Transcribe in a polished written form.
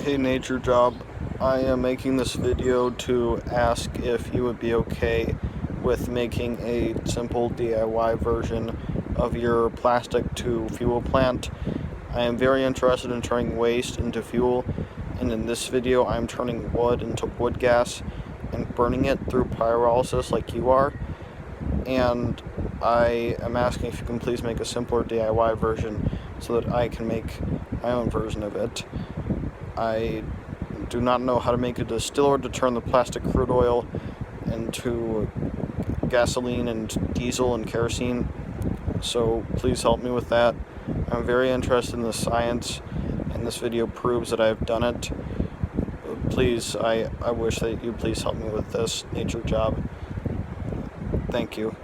Hey Nature Job, I am making this video to ask if you would be okay with making a simple DIY version of your plastic to fuel plant. I am very interested in turning waste into fuel, and in this video I'm turning wood into wood gas and burning it through pyrolysis like you are, and I am asking if you can please make a simpler DIY version so that I can make my own version of it. I do not know how to make a distiller to turn the plastic crude oil into gasoline and diesel and kerosene, so please help me with that. I'm very interested in the science, and this video proves that I've done it. Please, I wish that you please help me with this Nature Job. Thank you.